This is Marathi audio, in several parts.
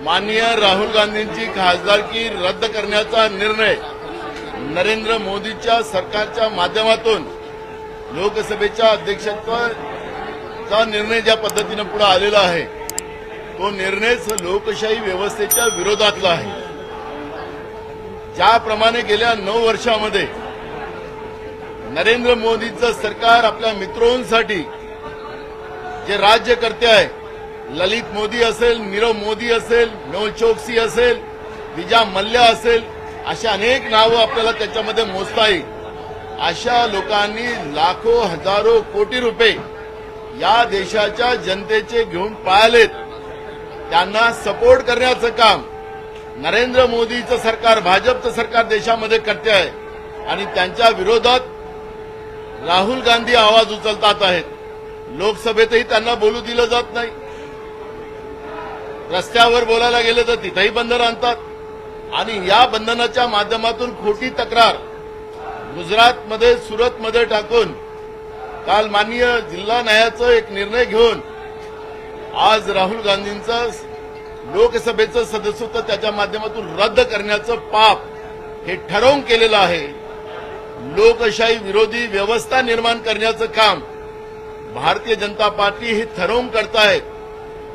माननीय राहुल गांधींची खासदारकी रद्द करण्याचा निर्णय नरेंद्र मोदीच्या सरकारच्या माध्यमातून लोकसभेच्या अध्यक्षत्वाचा निर्णय ज्या पद्धतीने पुढे आलेला आहे तो निर्णयच लोकशाही व्यवस्थेच्या विरोधातला आहे। ज्याप्रमाणे गेल्या 9 वर्षांमध्ये नरेंद्र मोदीचं सरकार आपल्या मित्रांसाठी जे राज्य करते आहे, ललित मोदी असेल, नीरव मोदी असेल, मेहुल चोक्सी असेल, विजा मल्ल्या असेल, अशा अनेक नावं आपल्याला त्याच्यामध्ये मोजता येईल। अशा लोकांनी लाखो हजारो कोटी रुपये या देशाच्या जनतेचे घेऊन पळालेत। त्यांना सपोर्ट करण्याचं काम नरेंद्र मोदीचं सरकार, भाजपचं सरकार देशामध्ये करते आहे आणि त्यांच्या विरोधात राहुल गांधी आवाज उचलतात आहेत। लोकसभेतही त्यांना बोलू दिलं जात नाही, रस्त्यावर बोलायला गेले तर तिथेही बंधन आणतात आणि या बंधनाच्या माध्यमातून खोटी तक्रार गुजरातमध्ये, सुरतमध्ये टाकून काल माननीय जिल्हा न्यायालयाचा एक निर्णय घेऊन आज राहुल गांधींचं लोकसभेचं सदस्यत्व त्याच्या माध्यमातून रद्द करण्याचं पाप हे ठरवून केलेलं आहे। लोकशाही विरोधी व्यवस्था निर्माण करण्याचं काम भारतीय जनता पार्टी हे ठरवून करतायत।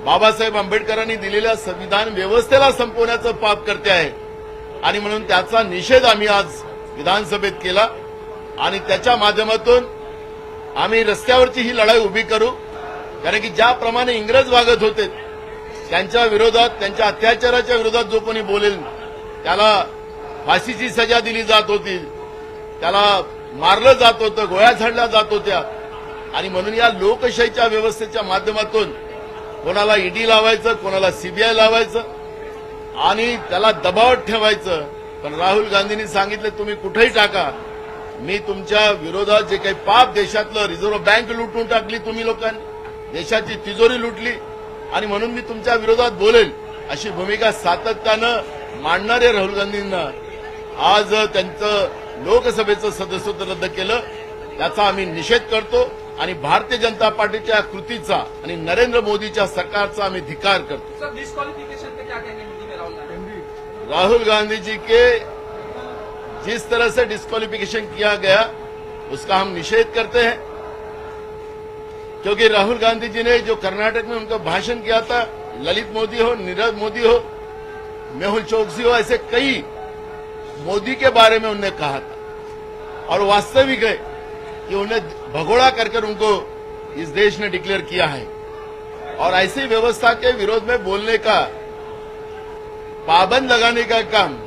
बाबासाहेब आंबेडकरांनी दिलेल्या संविधान व्यवस्थेला संपवण्याचं पाप करते आहे आणि म्हणून त्याचा निषेध आम्ही आज विधानसभेत केला आणि त्याच्या माध्यमातून आम्ही रस्त्यावरची ही लढाई उभी करू। कारण की ज्याप्रमाणे इंग्रज वागत होते त्यांच्या विरोधात, त्यांच्या अत्याचाराच्या विरोधात जो कोणी बोलेल त्याला फाशीची सजा दिली जात होती, त्याला मारलं जात होतं, गोळ्या झाडल्या जात होत्या आणि म्हणून या लोकशाहीच्या व्यवस्थेच्या माध्यमातून कोणाला ईडी लावायचं, कोणाला सीबीआय लावायचं आणि त्याला दबावात ठेवायचं। पण राहुल गांधींनी सांगितलं तुम्ही कुठेही टाका, मी तुमच्या विरोधात जे काही पाप देशातलं, रिझर्व्ह बँक लुटून टाकली तुम्ही लोकांनी, देशाची तिजोरी लुटली आणि म्हणून मी तुमच्या विरोधात बोलेल, अशी भूमिका सातत्यानं मांडणारे राहुल गांधींना आज त्यांचं लोकसभेचं सदस्यत्व रद्द केलं, त्याचा आम्ही निषेध करतो आणि भारतीय जनता पार्टीच्या कृतीचा आणि नरेंद्र मोदीच्या सरकारचा आम्ही धिक्कार करतो। सर, डिस्क्वालिफिकेशन पे क्या कहेंगे हिंदी में राहुल गांधी? राहुल गांधी जी के जिस तरह से डिस्क्वालिफिकेशन किया गया उसका हम निषेध करते हैं, क्योंकि राहुल गांधी जी ने जो कर्नाटक में उनका भाषण किया था, ललित मोदी हो, नीरव मोदी हो, मेहुल चोक्सी हो, ऐसे कई मोदी के बारे में उन्होंने कहा था और वास्तविक है कि उन्हें भगोड़ा करके उनको इस देश ने डिक्लेयर किया है और ऐसी व्यवस्था के विरोध में बोलने का, पाबंद लगाने का काम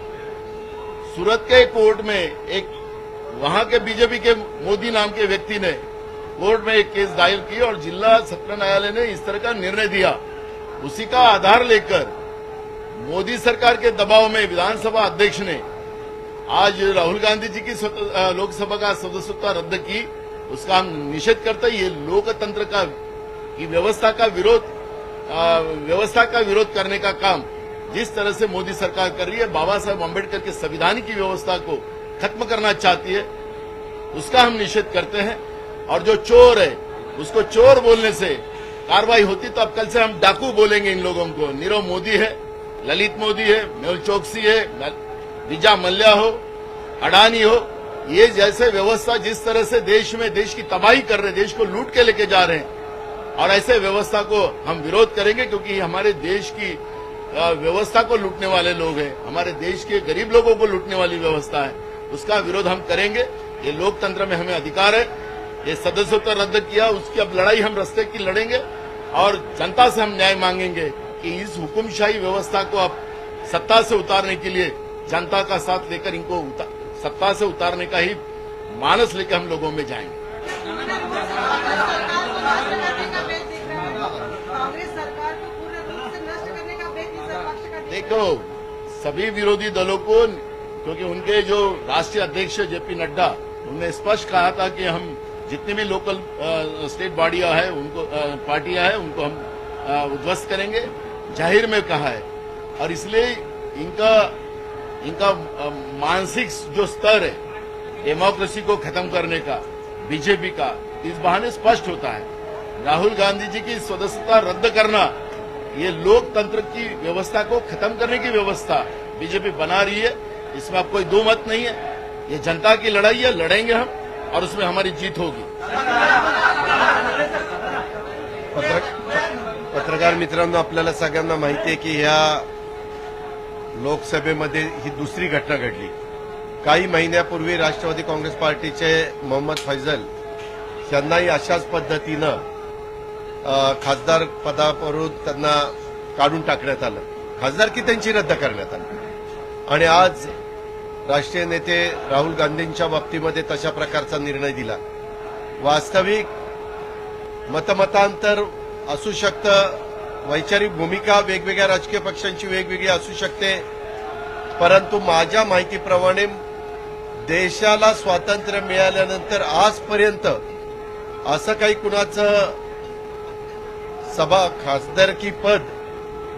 सूरत के कोर्ट में एक वहां के बीजेपी के मोदी नाम के व्यक्ति ने कोर्ट में एक केस दायर की और जिला सत्र न्यायालय ने इस तरह का निर्णय दिया। उसी का आधार लेकर मोदी सरकार के दबाव में विधानसभा अध्यक्ष ने आज राहुल गांधी जी की लोकसभा का सदस्यता रद्द की। उसका हम निषेध करते हैं। ये लोकतंत्र का, की व्यवस्था का विरोध करने का काम जिस तरह से मोदी सरकार कर रही है, बाबा साहेब आंबेडकर के संविधान की व्यवस्था को खत्म करना चाहती है, उसका हम निषेध करते हैं। और जो चोर है उसको चोर बोलने से कार्रवाई होती तो अब कल से हम डाकू बोलेंगे इन लोगों को। नीरव मोदी है, ललित मोदी है, मेहुल चोक्सी है, विजा मल्ल्या हो, अडानी हो, ये जैसे व्यवस्था जिस तरह से देश में देश की तबाही कर रहे हैं, देश को लूट के लेके जा रहे हैं और ऐसे व्यवस्था को हम विरोध करेंगे क्योंकि हमारे देश की व्यवस्था को लूटने वाले लोग हैं, हमारे देश के गरीब लोगों को लूटने वाली व्यवस्था है, उसका विरोध हम करेंगे। ये लोकतंत्र में हमें अधिकार है। ये सदस्यत्व रद्द किया, उसकी अब लड़ाई हम रास्ते की लड़ेंगे और जनता से हम न्याय मांगेंगे कि इस हुकुमशाही व्यवस्था को अब सत्ता से उतारने के लिए जनता का साथ लेकर इनको सत्ता से उतारने का ही मानस लेकर हम लोगों में जाएंगे। देखो, सभी विरोधी दलों को, क्योंकि उनके जो राष्ट्रीय अध्यक्ष जेपी नड्डा, उन्होंने स्पष्ट कहा था कि हम जितनी भी लोकल स्टेट बॉडियां हैं, उनको पार्टियां हैं, उनको हम उद्ध्वस्त करेंगे, जाहिर में कहा है। और इसलिए इनका मानसिक जो स्तर है डेमोक्रेसी को खत्म करने का, बीजेपी का, इस बहाने स्पष्ट होता है। राहुल गांधी जी की सदस्यता रद्द करना ये लोकतंत्र की व्यवस्था को खत्म करने की व्यवस्था बीजेपी बना रही है। इसमें अब कोई दो मत नहीं है। ये जनता की लड़ाई है, लड़ेंगे हम और उसमें हमारी जीत होगी। पत्रकार मित्रांनो, आपल्याला सगळ्यांना माहिती आहे की ह्या लोकसभेमध्ये ही दुसरी घटना घडली। काही महिन्यापूर्वी राष्ट्रवादी काँग्रेस पार्टीचे मोहम्मद फैजल यांनाही अशाच पद्धतीनं खासदार पदावरून त्यांना काढून टाकण्यात आलं, खासदारकी त्यांची रद्द करण्यात आली। आणि आज राष्ट्रीय नेते राहुल गांधींच्या बाबतीमध्ये तशा प्रकारचा निर्णय दिला। वास्तविक मतमतांतर असू शकतं, वैचारिक भूमिका वेगवेगळ्या राजकीय पक्षांची वेगवेगळी असू शकते, परंतु माझ्या माहितीप्रमाणे देशाला स्वातंत्र्य मिळाल्यानंतर आजपर्यंत असं काही कुणाचं सभा खासदारकी पद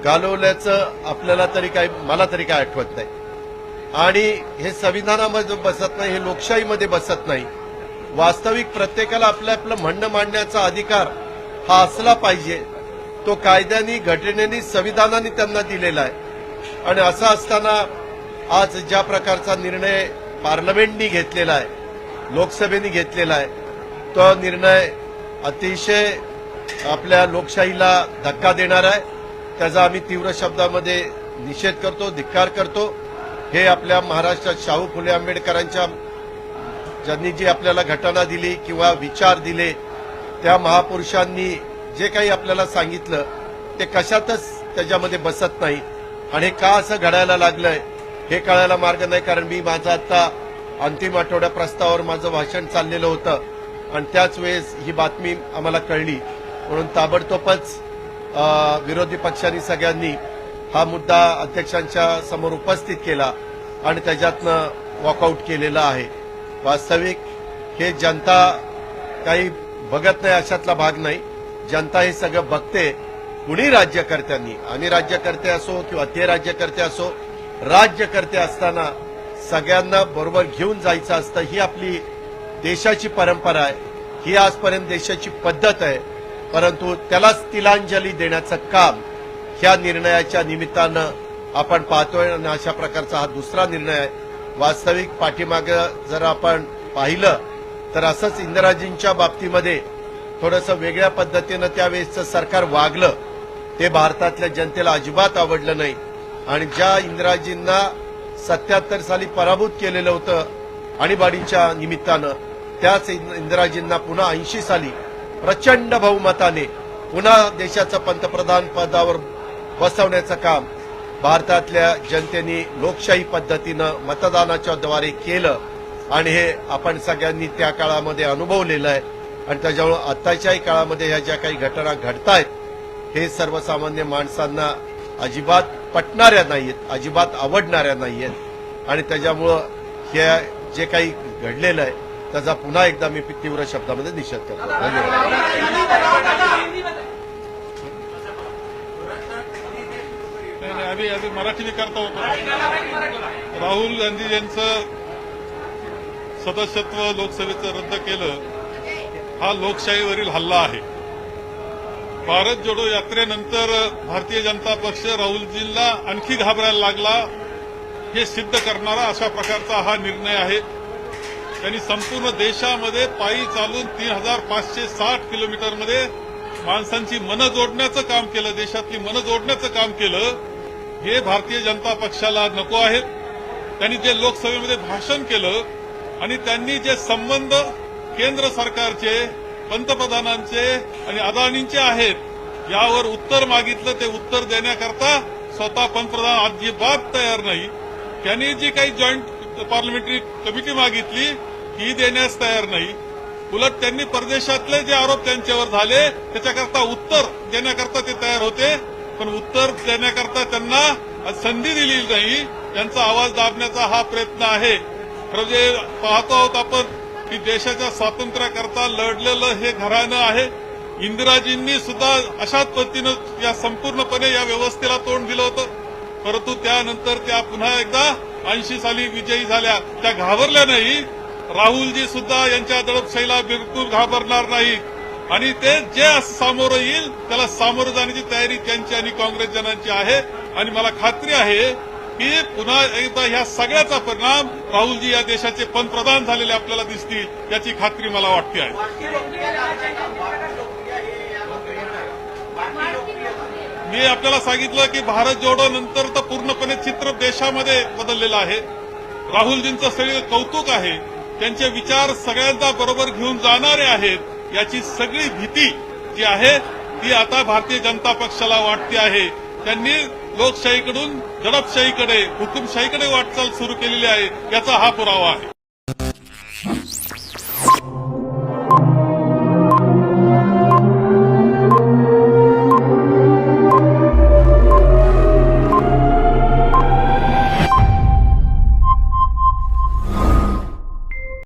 घालवल्याचं आपल्याला तरी काय, मला तरी काय आठवत नाही। आणि हे संविधानामध्ये बसत नाही, हे लोकशाहीमध्ये बसत नाही। वास्तविक प्रत्येकाला आपलं आपलं म्हणणं मांडण्याचा अधिकार हा असला पाहिजे, तो कायद्याने, घटनेने, संविधानाने त्यांना दिलेला आहे। आणि असं असताना आज ज्या प्रकारचा निर्णय पार्लमेंटनी घेतलेला आहे, लोकसभेने घेतलेला आहे, तो निर्णय अतिशय आपल्या लोकशाहीला धक्का देणार आहे। त्याचा आम्ही तीव्र शब्दामध्ये निषेध करतो, धिक्कार करतो। हे आपल्या महाराष्ट्रात शाहू फुले आंबेडकरांच्या ज्यांनी जी आपल्याला घटना दिली किंवा विचार दिले, त्या महापुरुषांनी जे काही आपल्याला सांगितलं ते कशातच त्याच्यामध्ये बसत नाही। आणि हे का असं घडायला लागलंय हे कळायला मार्ग नाही, कारण मी माझं आता अंतिम आठवड्या प्रस्तावावर माझं भाषण चाललेलं होतं आणि त्याच वेळेस ही बातमी आम्हाला कळली। म्हणून ताबडतोबच विरोधी पक्षांनी सगळ्यांनी हा मुद्दा अध्यक्षांच्या समोर उपस्थित केला आणि त्याच्यातनं वॉकआउट केलेलं आहे। वास्तविक हे जनता काही बघत नाही अशातला भाग नाही, जनता हे सगळं बघते। कुणी राज्यकर्त्यांनी, आणि राज्यकर्ते असो किंवा ते राज्यकर्ते असो, राज्यकर्ते असताना सगळ्यांना बरोबर घेऊन जायचं असतं, ही आपली देशाची परंपरा आहे, ही आजपर्यंत देशाची पद्धत आहे। परंतु त्यालाच तिलांजली देण्याचं काम ह्या निर्णयाच्या निमित्तानं आपण पाहतोय आणि अशा प्रकारचा हा दुसरा निर्णय आहे। वास्तविक पाठीमागे जर आपण पाहिलं तर असंच इंदिराजींच्या बाबतीमध्ये थोडंसं वेगळ्या पद्धतीनं त्यावेळेसचं सरकार वागलं, ते भारतातल्या जनतेला अजिबात आवडलं नाही। आणि ज्या इंदिराजींना 77 साली पराभूत केलेलं होतं आणीबाणीच्या निमित्तानं, त्याच इंदिराजींना पुन्हा 80 साली प्रचंड बहुमताने पुन्हा देशाचं पंतप्रधान पदावर बसवण्याचं काम भारतातल्या जनतेने लोकशाही पद्धतीनं मतदानाच्या द्वारे केलं आणि हे आपण सगळ्यांनी त्या काळामध्ये अनुभवलेलं आहे। आणि त्याच्यामुळे आताच्याही काळामध्ये ह्या ज्या काही घटना घडतायत हे सर्वसामान्य माणसांना अजिबात पटणाऱ्या नाहीयेत, अजिबात आवडणाऱ्या नाहीयेत। आणि त्याच्यामुळं हे जे काही घडलेलं आहे त्याचा पुन्हा एकदा मी तीव्र शब्दामध्ये निषेध करतो। धन्यवाद। नाही, अभी मराठी में करता होतो। राहुल गांधी यांचं सदस्यत्व लोकसभेचं रद्द केलं, हा लोकशाहीवरील हल्ला आहे। भारत जोडो यात्रेनंतर भारतीय जनता पक्ष राहुलजींना आणखी घाबरायला लागला, हे सिद्ध करणारा अशा प्रकारचा हा निर्णय आहे। त्यांनी संपूर्ण देशामध्ये पायी चालून 3560 किलोमीटरमध्ये माणसांची मनं जोडण्याचं काम केलं, देशातली मनं जोडण्याचं काम केलं। हे भारतीय जनता पक्षाला नको आहेत। त्यांनी जे लोकसभेमध्ये भाषण केलं आणि त्यांनी जे संबंध केंद्र सरकारचे, पंतप्रधानांचे आणि अदानींचे आहेत, यावर उत्तर मागितलं, ते उत्तर देण्याकरता स्वतः पंतप्रधान अजिबात तयार नाही। त्यांनी जी काही जॉईंट पार्लमेंटरी कमिटी मागितली ती देण्यास तयार नाही। उलट त्यांनी परदेशातले जे आरोप त्यांच्यावर झाले त्याच्याकरता उत्तर देण्याकरता ते तयार होते, पण उत्तर देण्याकरता त्यांना संधी दिली नाही। त्यांचा आवाज दाबण्याचा हा प्रयत्न आहे। खरं जे पाहतो आहोत आपण की देशाच्या स्वातंत्र्याकरता लढलेलं हे घराणं आहे। इंदिराजींनी सुद्धा अशाच पद्धतीनं या संपूर्णपणे या व्यवस्थेला तोंड दिलं होतं, परंतु त्यानंतर त्या पुन्हा एकदा 80 साली विजयी झाल्या, त्या घाबरल्या नाही। राहुलजी सुद्धा यांच्या दडपशाहीला बिलकुल घाबरणार नाही। आणि ते जे असं सामोरं येईल त्याला सामोरं जाण्याची तयारी त्यांची आणि काँग्रेस जनांची आहे. आणि मला खात्री आहे की पुन्हा एकदा ह्या सगळ्याचा परिणाम राहुलजी या देशाचे पंतप्रधान झालेले आपल्याला दिसतील याची खात्री मला वाटते आहे. मी आपल्याला सांगितलं की भारत जोडो नंतर तर पूर्णपणे चित्र देशामध्ये बदललेलं आहे. राहुलजींचं सगळं कौतुक आहे. त्यांचे विचार सगळ्यांचा बरोबर घेऊन जाणारे आहेत. याची सगळी भीती जी आहे ती आता भारतीय जनता पक्षाला वाटते आहे. त्यांनी लोकशाहीकडून दडपशाहीकडे हुकुमशाहीकडे वाटचाल सुरू केलेली आहे याचा हा पुरावा आहे.